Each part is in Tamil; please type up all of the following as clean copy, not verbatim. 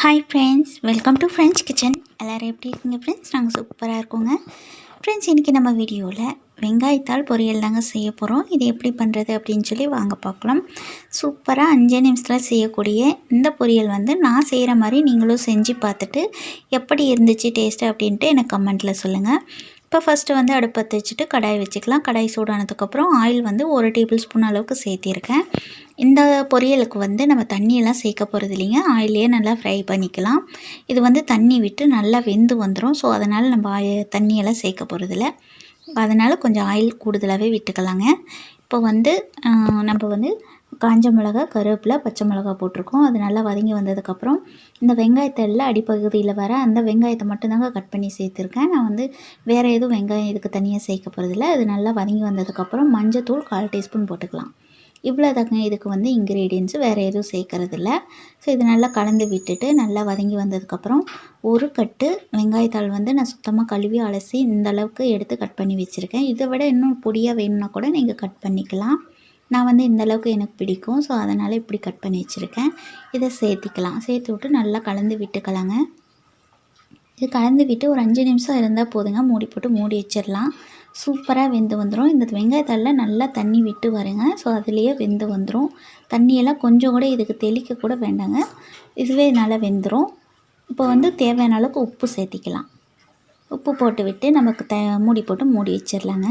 Hi friends, welcome to friends kitchen. எல்லோரும் எப்படி இருக்கீங்க ஃப்ரெண்ட்ஸ்? நாங்கள் சூப்பராக இருக்கோங்க ஃப்ரெண்ட்ஸ். இன்றைக்கி நம்ம வீடியோவில் வெங்காயத்தால் பொரியல் தாங்க செய்ய போகிறோம். இது எப்படி பண்ணுறது அப்படின்னு சொல்லி வாங்க பார்க்கலாம். சூப்பராக 5 நிமிஷத்தில் செய்யக்கூடிய இந்த பொரியல் வந்து நான் செய்கிற மாதிரி நீங்களும் செஞ்சு பார்த்துட்டு எப்படி இருந்துச்சு டேஸ்ட்டு அப்படின்ட்டு எனக்கு கமெண்ட்டில் சொல்லுங்கள். இப்போ ஃபஸ்ட்டு வந்து அடுப்பு பற்ற வச்சுட்டு கடாய் வச்சுக்கலாம். கடாய் சூடானதுக்கப்புறம் ஆயில் வந்து 1 டேபிள் ஸ்பூன் அளவுக்கு சேர்த்திருக்கேன். இந்த பொரியலுக்கு வந்து நம்ம தண்ணியெல்லாம் சேர்க்க போகிறது இல்லைங்க, ஆயிலே நல்லா ஃப்ரை பண்ணிக்கலாம். இது வந்து தண்ணி விட்டு நல்லா வெந்து வந்துடும். ஸோ அதனால் நம்ம தண்ணியெல்லாம் சேர்க்க போகிறதில்ல, அதனால் கொஞ்சம் ஆயில் கூடுதலாகவே விட்டுக்கலாங்க. இப்போ வந்து நம்ம வந்து காஞ்ச மிளகா, கருவேப்பிலை, பச்சை மிளகா போட்டிருக்கோம். அது நல்லா வதங்கி வந்ததுக்கப்புறம் இந்த வெங்காயத்தில் அடிப்பகுதியில் வர அந்த வெங்காயத்தை மட்டும்தாங்க கட் பண்ணி சேர்த்துருக்கேன். நான் வந்து வேறு எதுவும் வெங்காயம் இதுக்கு தனியாக சேர்க்க போகிறதில்ல. அது நல்லா வதங்கி வந்ததுக்கப்புறம் மஞ்சத்தூள் 1/4 டீஸ்பூன் போட்டுக்கலாம். இவ்வளோ தாங்க இதுக்கு வந்து இன்க்ரீடியன்ஸு, வேறு எதுவும் சேர்க்கறதில்ல. ஸோ இது நல்லா கலந்து விட்டுட்டு நல்லா வதங்கி வந்ததுக்கப்புறம் ஒரு கட்டு வெங்காயத்தாள் வந்து நான் சுத்தமாக கழுவி அலசி இந்த அளவுக்கு எடுத்து கட் பண்ணி வச்சுருக்கேன். இதை விட இன்னும் பொடியாக வேணும்னா கூட நீங்கள் கட் பண்ணிக்கலாம். நான் வந்து இந்த அளவுக்கு எனக்கு பிடிக்கும். ஸோ அதனால் இப்படி கட் பண்ணி வச்சுருக்கேன். இதை சேர்த்திக்கலாம். சேர்த்து விட்டு நல்லா கலந்து விட்டுக்கலாங்க. இது கலந்து விட்டு ஒரு 5 நிமிஷம் இருந்தால் போதுங்க. மூடி போட்டு மூடி வச்சிடலாம். சூப்பராக வெந்து வந்துடும். இந்த வெங்காயத்தாளில் நல்லா தண்ணி விட்டு வருங்க. ஸோ அதுலேயே வெந்து வந்துடும். தண்ணியெல்லாம் கொஞ்சம் கூட இதுக்கு தெளிக்க கூட வேண்டாங்க, இதுவே நல்லா வெந்துடும். இப்போ வந்து தேவையான அளவுக்கு உப்பு சேர்த்திக்கலாம். உப்பு போட்டு விட்டு நமக்கு மூடி போட்டு மூடி வச்சிடலாங்க.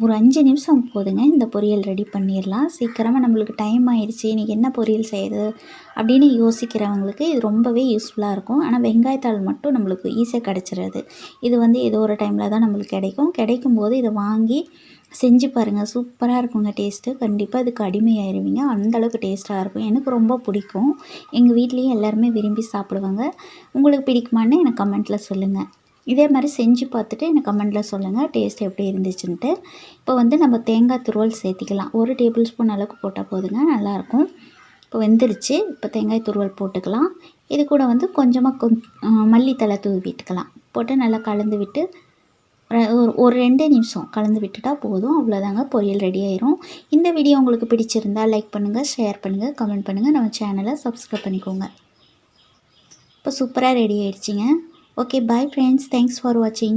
ஒரு 5 நிமிஷம் போதுங்க. இந்த பொரியல் ரெடி பண்ணிடலாம். சீக்கிரமாக நம்மளுக்கு டைம் ஆயிடுச்சு, இன்றைக்கி என்ன பொரியல் செய்கிறது அப்படின்னு யோசிக்கிறவங்களுக்கு இது ரொம்பவே யூஸ்ஃபுல்லாக இருக்கும். ஆனால் வெங்காயத்தாள் மட்டும் நம்மளுக்கு ஈஸியாக கிடச்சிடாது. இது வந்து ஏதோ ஒரு டைமில் தான் நம்மளுக்கு கிடைக்கும்போது இதை வாங்கி செஞ்சு பாருங்கள். சூப்பராக இருக்குங்க டேஸ்ட்டு. கண்டிப்பாக இதுக்கு அடிமையாயிருவீங்க. அந்தளவுக்கு டேஸ்ட்டாக இருக்கும். எனக்கு ரொம்ப பிடிக்கும். எங்கள் வீட்லேயும் எல்லாருமே விரும்பி சாப்பிடுவாங்க. உங்களுக்கு பிடிக்குமான்னு எனக்கு கமெண்ட்டில் சொல்லுங்கள். இதே மாதிரி செஞ்சு பார்த்துட்டு எனக்கு கமெண்ட்டில் சொல்லுங்கள் டேஸ்ட் எப்படி இருந்துச்சுன்ட்டு. இப்போ வந்து நம்ம தேங்காய் துருவல் சேர்த்திக்கலாம். 1 டேபிள் ஸ்பூன் அளவுக்கு போட்டால் போதுங்க, நல்லாயிருக்கும். இப்போ வெந்துருச்சு. இப்போ தேங்காய் துருவல் போட்டுக்கலாம். இது கூட வந்து கொஞ்சமாக மல்லித்தலை தூவி விட்டுக்கலாம். போட்டு நல்லா கலந்து விட்டு ஒரு 2 நிமிஷம் கலந்து விட்டுட்டா போதும். அவ்வளோதாங்க, பொரியல் ரெடி ஆயிரும். இந்த வீடியோ உங்களுக்கு பிடிச்சிருந்தால் லைக் பண்ணுங்கள், ஷேர் பண்ணுங்கள், கமெண்ட் பண்ணுங்கள். நம்ம சேனலை சப்ஸ்கிரைப் பண்ணிக்கோங்க. இப்போ சூப்பராக ready ஆயிடுச்சிங்க. Okay, bye friends. Thanks for watching.